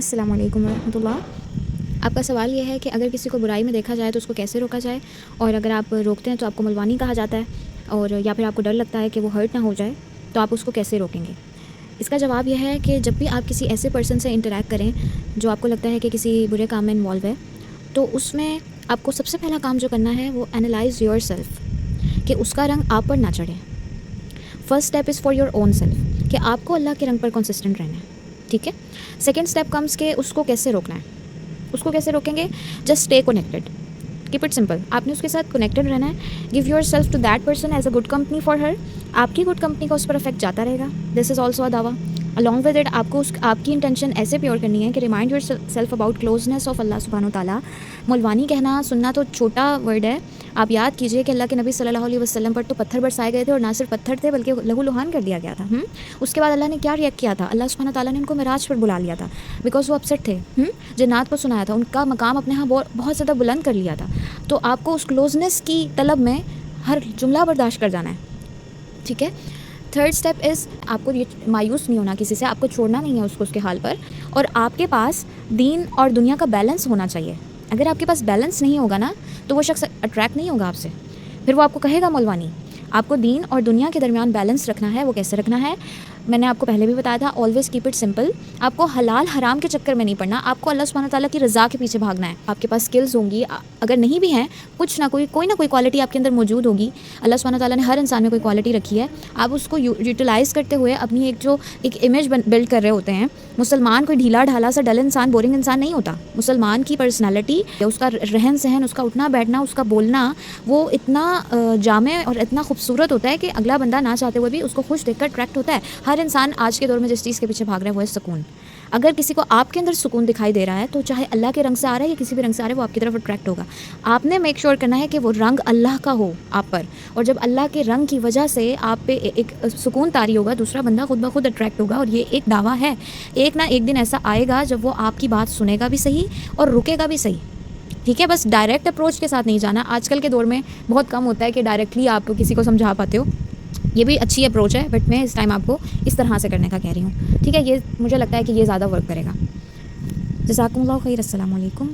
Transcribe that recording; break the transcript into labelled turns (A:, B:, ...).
A: السلام علیکم ورحمۃ اللہ۔ آپ کا سوال یہ ہے کہ اگر کسی کو برائی میں دیکھا جائے تو اس کو کیسے روکا جائے، اور اگر آپ روکتے ہیں تو آپ کو ملوانی کہا جاتا ہے، اور یا پھر آپ کو ڈر لگتا ہے کہ وہ ہرٹ نہ ہو جائے تو آپ اس کو کیسے روکیں گے؟ اس کا جواب یہ ہے کہ جب بھی آپ کسی ایسے پرسن سے انٹریکٹ کریں جو آپ کو لگتا ہے کہ کسی برے کام میں انوالو ہے، تو اس میں آپ کو سب سے پہلا کام جو کرنا ہے وہ انالائز یور سیلف، کہ اس کا رنگ آپ پر نہ چڑھے۔ First step is for your own self, کہ آپ کو اللہ کے رنگ پر کنسسٹنٹ رہنا ہے، ٹھیک ہے۔ سیکنڈ اسٹیپ کمز کہ اس کو کیسے روکنا ہے۔ اس کو کیسے روکیں گے؟ Just stay connected, keep it simple. آپ نے اس کے ساتھ کنیکٹڈ رہنا ہے۔ Give yourself to that person as a good company for her. آپ کی گڈ کمپنی کا اس پر افیکٹ جاتا رہے گا، دس از آلسو اے دعویٰ۔ along with it آپ کو آپ کی انٹینشن ایسے پیور کرنی ہے کہ remind yourself about closeness of اللہ سبحانہ و تعالیٰ۔ ملوانی کہنا سننا تو چھوٹا ورڈ ہے، آپ یاد کیجئے کہ اللہ کے نبی صلی اللہ علیہ وسلم پر تو پتھر برسائے گئے تھے، اور نہ صرف پتھر تھے بلکہ لہو لہان کر دیا گیا تھا۔ اس کے بعد اللہ نے کیا ریئیکٹ کیا تھا؟ اللہ سبحانہ تعالیٰ نے ان کو معراج پر بلا لیا تھا بیکاز وہ اپسیٹ تھے، جنات کو سنایا تھا، ان کا مقام اپنے ہاں بہت زیادہ بلند کر لیا تھا۔ تو آپ کو اس کلوزنس کی طلب میں ہر جملہ برداشت کر جانا ہے، ٹھیک ہے۔ تھرڈ اسٹیپ از آپ کو یہ مایوس نہیں ہونا کسی سے، آپ کو چھوڑنا نہیں ہے اس کو اس کے حال پر، اور آپ کے پاس دین اور دنیا کا بیلنس ہونا چاہیے۔ اگر آپ کے پاس بیلنس نہیں ہوگا نا تو وہ شخص اٹریکٹ نہیں ہوگا آپ سے، پھر وہ آپ کو کہے گا ملوانی۔ آپ کو دین اور دنیا کے درمیان بیلنس رکھنا ہے۔ وہ کیسے رکھنا ہے؟ میں نے آپ کو پہلے بھی بتایا تھا، آلویز کیپ اٹ سمپل۔ آپ کو حلال حرام کے چکر میں نہیں پڑنا، آپ کو اللہ سبحانہ تعالیٰ کی رضا کے پیچھے بھاگنا ہے۔ آپ کے پاس سکلز ہوں گی، اگر نہیں بھی ہیں کچھ نہ کوئی نہ کوئی کوالٹی آپ کے اندر موجود ہوگی۔ اللہ سبحانہ تعالیٰ نے ہر انسان میں کوئی کوالٹی رکھی ہے، آپ اس کو یوٹیلائز کرتے ہوئے اپنی ایک امیج بلڈ کر رہے ہوتے ہیں۔ مسلمان کوئی ڈھیلا ڈھالا سا ڈل انسان، بورنگ انسان نہیں ہوتا۔ مسلمان کی پرسنالٹی، اس کا رہن سہن، اس کا اٹھنا بیٹھنا، اس کا بولنا، وہ اتنا جامع اور اتنا خوبصورت ہوتا ہے کہ اگلا بندہ نہ چاہتے ہوئے بھی اس کو خوش دیکھ کر اٹریکٹ ہوتا ہے۔ ہر انسان آج کے دور میں جس چیز کے پیچھے بھاگ رہا ہے وہ ہے سکون۔ اگر کسی کو آپ کے اندر سکون دکھائی دے رہا ہے تو چاہے اللہ کے رنگ سے آ رہا ہے یا کسی بھی رنگ سے آ رہا ہے، وہ آپ کی طرف اٹریکٹ ہوگا۔ آپ نے میک شیور کرنا ہے کہ وہ رنگ اللہ کا ہو آپ پر، اور جب اللہ کے رنگ کی وجہ سے آپ پہ ایک سکون طاری ہوگا، دوسرا بندہ خود بخود اٹریکٹ ہوگا۔ اور یہ ایک دعویٰ ہے، ایک نہ ایک دن ایسا آئے گا جب وہ آپ کی بات سنے گا بھی صحیح اور رکے گا بھی صحیح، ٹھیک ہے۔ بس ڈائریکٹ اپروچ کے ساتھ نہیں جانا۔ آج کل کے دور میں بہت کم ہوتا ہے کہ ڈائریکٹلی آپ کسی کو سمجھا پاتے ہو، یہ بھی اچھی اپروچ ہے، بٹ میں اس ٹائم آپ کو اس طرح سے کرنے کا کہہ رہی ہوں، ٹھیک ہے۔ یہ مجھے لگتا ہے کہ یہ زیادہ ورک کرے گا۔ جزاکم اللہ خیر، السلام علیکم۔